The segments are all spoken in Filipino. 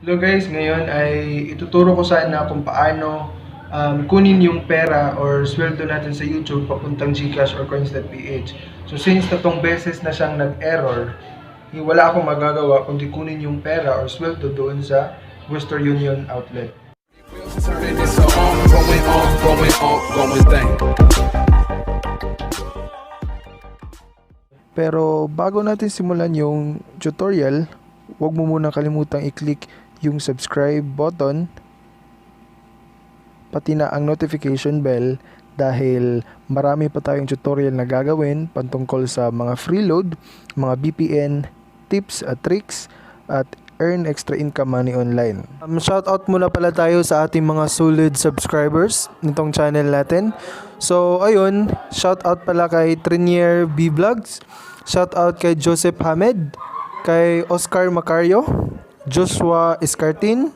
Hello guys, ngayon ay ituturo ko sana kung paano kunin yung pera or sweldo natin sa YouTube papuntang GCash or Coins.ph. So since tatong beses na siyang nag-error, wala akong magagawa kundi kunin yung pera or sweldo doon sa Western Union outlet. Pero bago natin simulan yung tutorial, huwag mo muna kalimutang i-click yung subscribe button pati na ang notification bell dahil marami pa tayong tutorial na gagawin patungkol sa mga freeload, mga VPN, tips at tricks at earn extra income money online. Shoutout muna pala tayo sa ating mga solid subscribers nitong channel natin. So ayun, shoutout pala kay Trinier B Vlogs, shoutout kay Joseph Hamed, kay Oscar Macario, Joshua Escartin,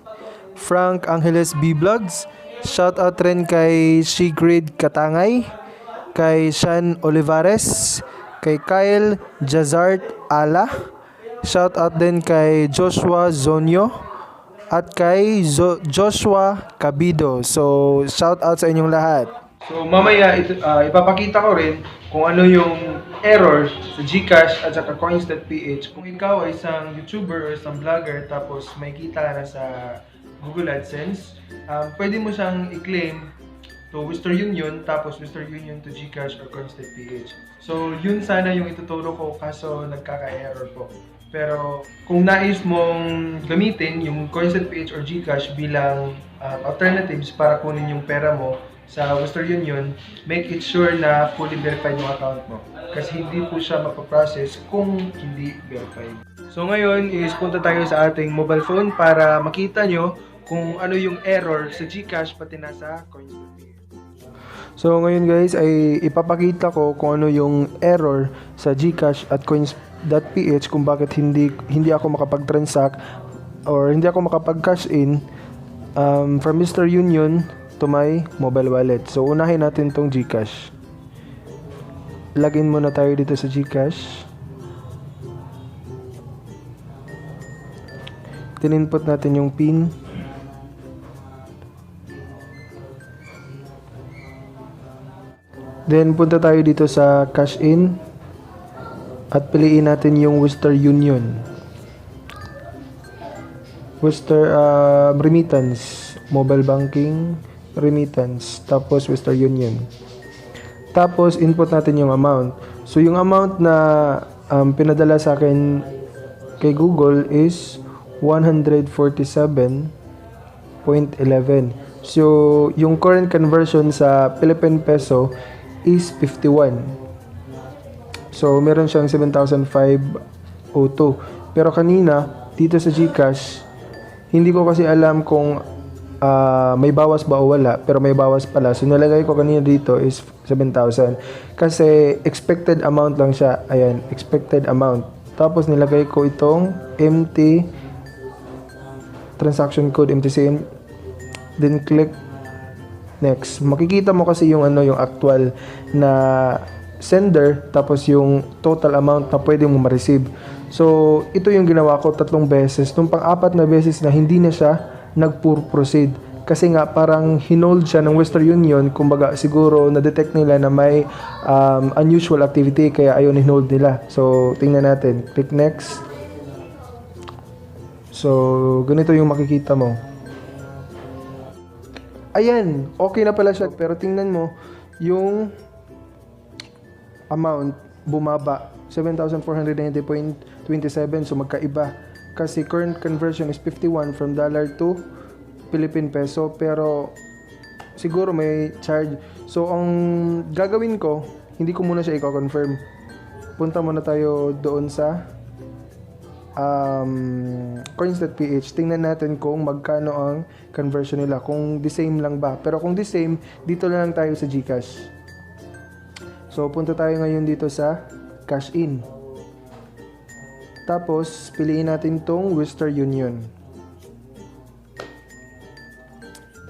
Frank Angeles B Vlogs, shoutout rin kay Sigrid Katangay, kay Sean Olivares, kay Kyle Jazart Ala, shoutout din kay Joshua Zonyo, at kay Joshua Cabido. So, shoutout sa inyong lahat. So, mamaya ipapakita ko rin kung ano yung error sa GCash at saka Coins.ph. Kung ikaw ay isang YouTuber o isang vlogger tapos may kita na sa Google AdSense, pwede mo siyang i-claim to Western Union tapos Western Union to GCash or Coins.ph. So, yun sana yung ituturo ko kaso nagkaka-error po. Pero kung nais mong gamitin yung Coins.ph or GCash bilang alternatives para kunin yung pera mo sa Western Union, make it sure na fully verified yung account mo. Kasi hindi po siya mapaprocess kung hindi verified. So ngayon is punta tayo sa ating mobile phone para makita nyo kung ano yung error sa GCash pati na sa Coins.ph. So ngayon guys ay ipapakita ko kung ano yung error sa GCash at Coins.ph kung bakit hindi ako makapag-transact or hindi ako makapag-cash in from Mr. Union to my mobile wallet. So unahin natin tong GCash. Login muna tayo dito sa GCash. Tininput natin yung PIN. Then punta tayo dito sa cash in at piliin natin yung Western Union. Remittance, mobile banking, remittance, tapos Western Union. Tapos input natin yung amount. So yung amount na pinadala sa akin kay Google is 147.11. So yung current conversion sa Philippine peso is 51. So meron siyang 7,502. Pero kanina dito sa GCash, hindi ko kasi alam kung may bawas ba o wala, pero may bawas pala. So nalagay ko kanina dito is 7,000 kasi expected amount lang siya. Ayan, expected amount. Tapos nilagay ko itong MT transaction code, MTCM, then click next. Makikita mo kasi yung yung actual na sender tapos yung total amount na pwede mo ma-receive. So ito yung ginawa ko 3 beses. Nung pang-4 na beses na hindi na siya nag-proceed kasi nga parang hinold siya ng Western Union, kumbaga siguro na-detect nila na may unusual activity kaya ayun hinold nila. So tingnan natin, click next. So ganito yung makikita mo. Ayan, okay na pala siya, pero tingnan mo yung amount bumaba 7,490.27, so magkaiba kasi current conversion is 51 from dollar to Philippine peso, pero siguro may charge. So ang gagawin ko, hindi ko muna siya i-confirm. Punta muna tayo doon sa Coins.ph. Tingnan natin kung magkano ang conversion nila, kung the same lang ba. Pero kung the same, dito lang tayo sa GCash. So punta tayo ngayon dito sa cash in. Tapos piliin natin tong Western Union.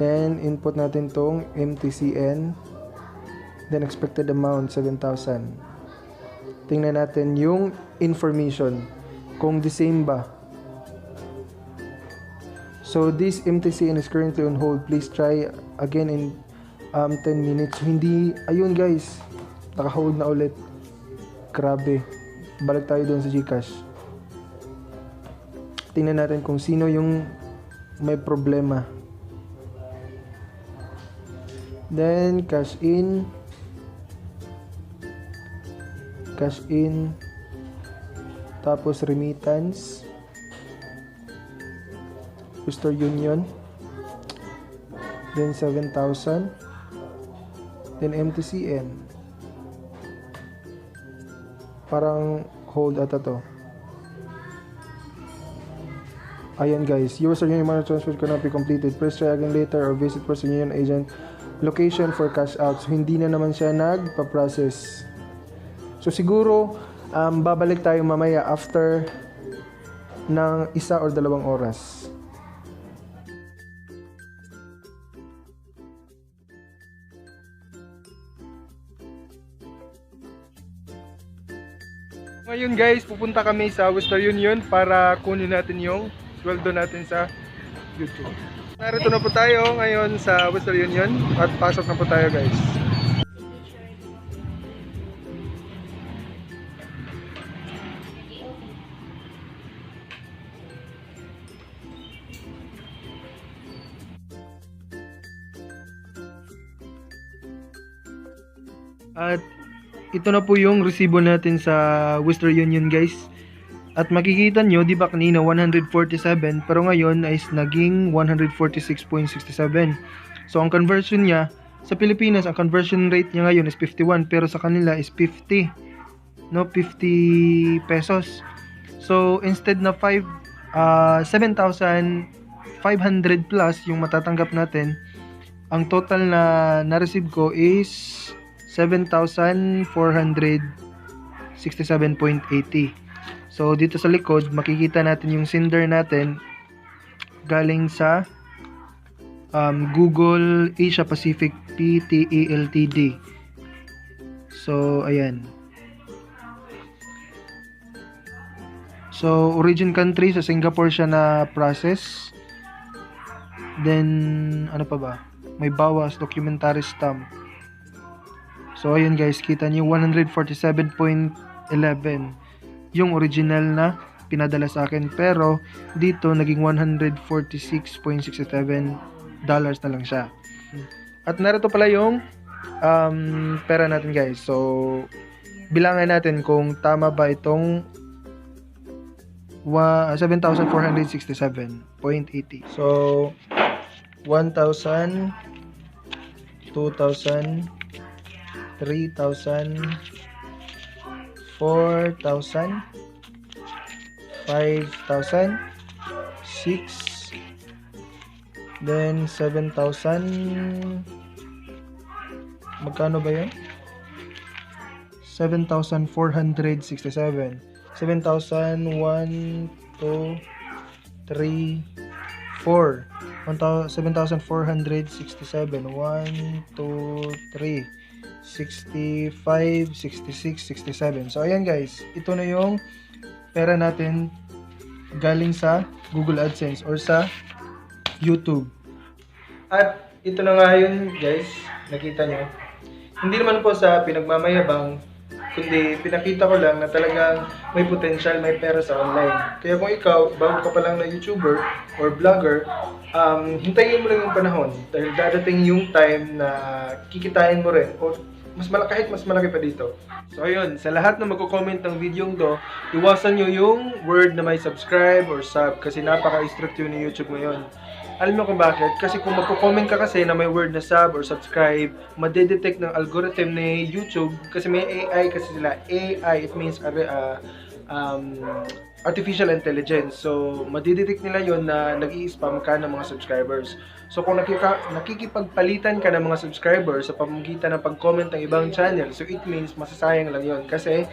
Then input natin tong MTCN. Then expected amount 7,000. Tingnan natin yung information kung the same ba. So this MTCN is currently on hold. Please try again in 10 minutes. Hindi, ayun guys, naka-hold na ulit. Grabe. Balik tayo doon sa GCash. Tingnan natin kung sino yung may problema. Then cash in, tapos remittance, Western Union, then 7,000, then MTCN. Parang hold ata to. Ayan guys, your Western Union money transfer cannot be completed. Press try again later or visit Western Union agent location for cash out. So hindi na naman siya nagpa-process. So siguro babalik tayo mamaya after ng 1 or 2 oras. Ngayon guys, pupunta kami sa Western Union para kunin natin yung sweldo natin sa YouTube. Narito na po tayo ngayon sa Western Union at pasok na po tayo guys. At ito na po yung resibo natin sa Western Union guys. At makikita nyo, di ba kanina 147 pero ngayon ay naging 146.67. So ang conversion niya sa Pilipinas, ang conversion rate niya ngayon is 51 pero sa kanila is 50. No, 50 pesos. So instead na 7,500 plus yung matatanggap natin, ang total na receive ko is 7,467.80. So dito sa likod makikita natin yung sender natin galing sa Google Asia Pacific Pte Ltd. So ayan. So origin country sa Singapore siya na process. Then ano pa ba? May bawas documentary stamp. So ayun guys, kita niyo 147.11 yung original na pinadala sa akin, pero dito naging 146.67 dollars na lang siya. At narito pala yung pera natin guys. So bilangan natin kung tama ba itong 7,467.80. So 1,000, 2,000, 3,000, 4,000, 5,000, 6, then 7,000. Magkano ba yun? 7,467. 7,000, 1, 2, 3, 4. 7,467. 1, 2, 3. 65, 66, 67. So ayan guys, ito na yung pera natin galing sa Google AdSense or sa YouTube. At ito na nga yun guys, nakita nyo. Hindi naman po sa pinagmamayabang, kundi pinakita ko lang na talagang may potential, may pera sa online. Kaya kung ikaw, bago ka pa lang na YouTuber or vlogger, hintayin mo lang yung panahon dahil dadating yung time na kikitain mo rin o kahit mas malaki pa dito. So ayun, sa lahat na magko-comment ng video to, iwasan nyo yung word na may subscribe or sub kasi napaka-strict yun ni YouTube ngayon. Alam mo kung bakit? Kasi kung magko-comment ka kasi na may word na sub or subscribe, madedetect ng algorithm ni YouTube kasi may AI kasi sila. AI, it means artificial intelligence. So, madidetect nila yon na nag-i-spam ka ng mga subscribers. So, kung nakikipagpalitan ka ng mga subscribers sa pamamagitan ng pag-comment ng ibang channel, so it means masasayang lang yon kasi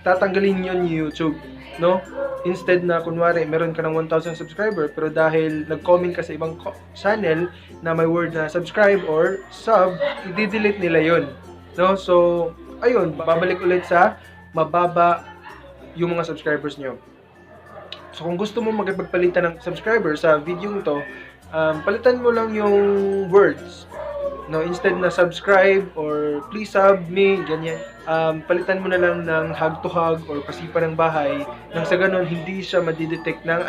tatanggalin yon ni YouTube, no? Instead na kunwari meron ka ng 1,000 subscriber pero dahil nag-comment ka sa ibang channel na may word na subscribe or sub, i-delete nila yon, no? So, ayun, babalik ulit sa mababa yung mga subscribers nyo. So kung gusto mo makipagpalitan ng subscriber sa video to, palitan mo lang yung words. No, instead na subscribe or please sub me, ganyan. Palitan mo na lang ng hug to hug or pasipa ng bahay nang sa ganun hindi siya madidetect ng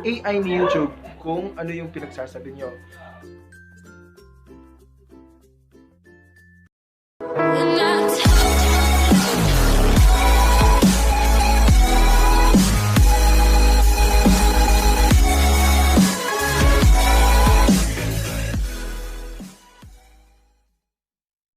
AI ni YouTube kung ano yung pinagsasabi nyo.